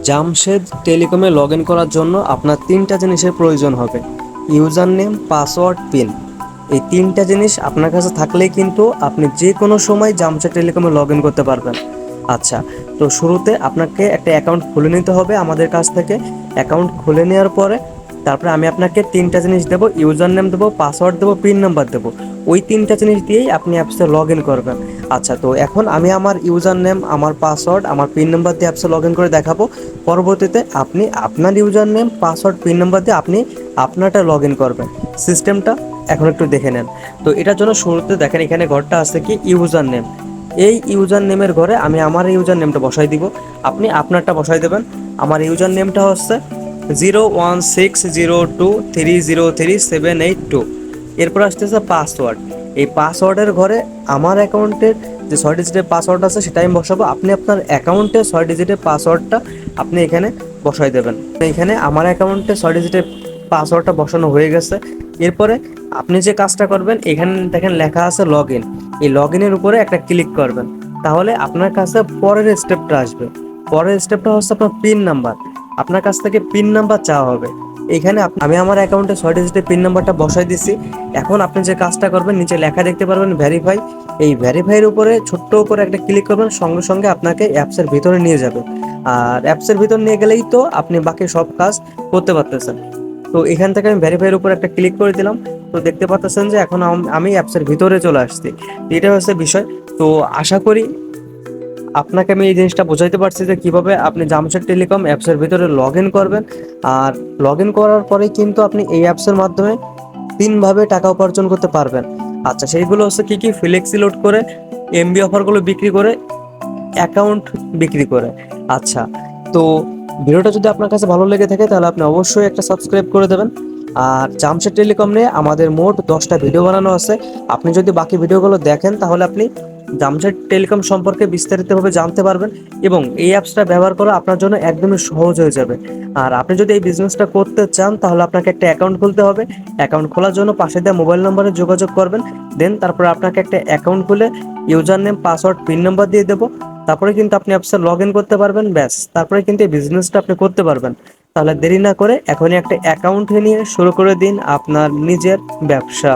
Jamshed টেলিকমে log in করার জন্য আপনার তিনটা জিনিসের প্রয়োজন হবে: ইউজার নেম, পাসওয়ার্ড, পিন। এই তিনটা জিনিস আপনার কাছে থাকলেই কিন্তু আপনি যে কোনো সময় জামশেদ টেলিকমে লগ ইন করতে পারবেন। আচ্ছা, তো শুরুতে আপনাকে একটা অ্যাকাউন্ট খুলে নিতে হবে আমাদের কাছ থেকে। অ্যাকাউন্ট খুলে নেওয়ার পরে তারপরে আমি আপনাকে তিনটা জিনিস দেবো: ইউজার নেম দেবো, পাসওয়ার্ড দেবো, পিন নাম্বার দেবো। ওই তিনটা জিনিস দিয়েই আপনি অ্যাপসে লগ ইন করবেন। আচ্ছা, তো এখন আমি আমার ইউজার নেম, আমার পাসওয়ার্ড, আমার পিন নাম্বার দিয়ে অ্যাপসে লগ ইন করে দেখাবো। পরবর্তীতে আপনি আপনার user name, password, pin number দিয়ে আপনি আপনারটা লগ ইন করবেন। সিস্টেমটা এখন একটু দেখে নেন। তো এটার জন্য শুরুতে দেখেন এখানে ঘরটা আছে কি ইউজার নেম। এই ইউজার নেমের ঘরে আমি আমার ইউজার নেমটা বসাই দিব, আপনি আপনারটা বসাই দেবেন। আমার ইউজার নেমটা হচ্ছে 0160230378 2। এরপর আসতেছে পাসওয়ার্ড। এই পাসওয়ার্ডের ঘরে আমার অ্যাকাউন্টের যে 6 ডিজিটের পাসওয়ার্ড আছে সেটা আমি বসাবো। আপনি আপনার অ্যাকাউন্টে 6 ডিজিটের পাসওয়ার্ডটা আপনি এখানে বসাই দেবেন। এখানে আমার অ্যাকাউন্টে 6 ডিজিটের পাসওয়ার্ডটা বসানো হয়ে গেছে। এরপরে আপনি যে কাজটা করবেন, এখানে দেখেন লেখা আছে লগ ইন। এই লগ ইনের উপরে একটা ক্লিক করবেন, তাহলে আপনার কাছে পরের স্টেপটা আসবে। পরের স্টেপটা হচ্ছে আপনার পিন নাম্বার। আপনার কাছ থেকে পিন নাম্বার চাওয়া হবে। এখানে আমি আমার অ্যাকাউন্টে 6 ডিজিটের পিন নাম্বারটা বসাই দিছি। এখন আপনি যে কাজটা করবেন, নিচে লেখা দেখতে পারবেন ভেরিফাই। এই ভেরিফাইয়ের উপরে ছোট্ট করে একটা ক্লিক করবেন, সঙ্গে সঙ্গে আপনাকে অ্যাপসের ভিতরে নিয়ে যাবে। আর অ্যাপসের ভিতর নিয়ে গেলেই তো আপনি বাকি সব কাজ করতে পারতেছেন। তো এখান থেকে আমি ভেরিফাইয়ের উপর একটা ক্লিক করে দিলাম। তো দেখতে পাচ্ছেন যে এখন আমি অ্যাপসের ভিতরে চলে আসছি। এটা হচ্ছে বিষয়। তো আশা করি আপনাকে আমি এই জিনিসটা বোঝাইতে পারছি যে কিভাবে আপনি জামশেদ টেলিকম অ্যাপসের ভিতরে লগ ইন করবেন। আর লগ ইন করার পরেই কিন্তু আপনি এই অ্যাপসের মাধ্যমে তিনভাবে টাকা উপার্জন করতে পারবেন। আচ্ছা, সেইগুলো হচ্ছে কি কি: ফ্লেক্সি লোড করে, এমবি অফারগুলো বিক্রি করে, অ্যাকাউন্ট বিক্রি করে। আচ্ছা, তো ভিডিওটা যদি আপনার কাছে ভালো লেগে থাকে তাহলে আপনি অবশ্যই একটা সাবস্ক্রাইব করে দেবেন। আর জামশেদ টেলিকম নিয়ে আমাদের মোট 10টা ভিডিও বানানো আছে। আপনি যদি বাকি ভিডিওগুলো দেখেন তাহলে আপনি জামশেদ টেলিকম সম্পর্কে বিস্তারিতভাবে জানতে পারবেন এবং এই অ্যাপসটা ব্যবহার করা আপনার জন্য একদমই সহজ হয়ে যাবে। আর আপনি যদি এই বিজনেসটা করতে চান তাহলে আপনাকে একটা অ্যাকাউন্ট খুলতে হবে। অ্যাকাউন্ট খোলার জন্য পাশে দেওয়া মোবাইল নম্বরে যোগাযোগ করবেন। দেন তারপরে আপনাকে একটা অ্যাকাউন্ট খুলে user name, password, pin number দিয়ে দেবো। তারপরে কিন্তু আপনি অ্যাপসে লগ ইন করতে পারবেন। ব্যাস, তারপরে কিন্তু এই বিজনেসটা আপনি করতে পারবেন। তাহলে দেরি না করে এখনই একটা অ্যাকাউন্ট নিয়ে শুরু করে দিন আপনার নিজের ব্যবসা।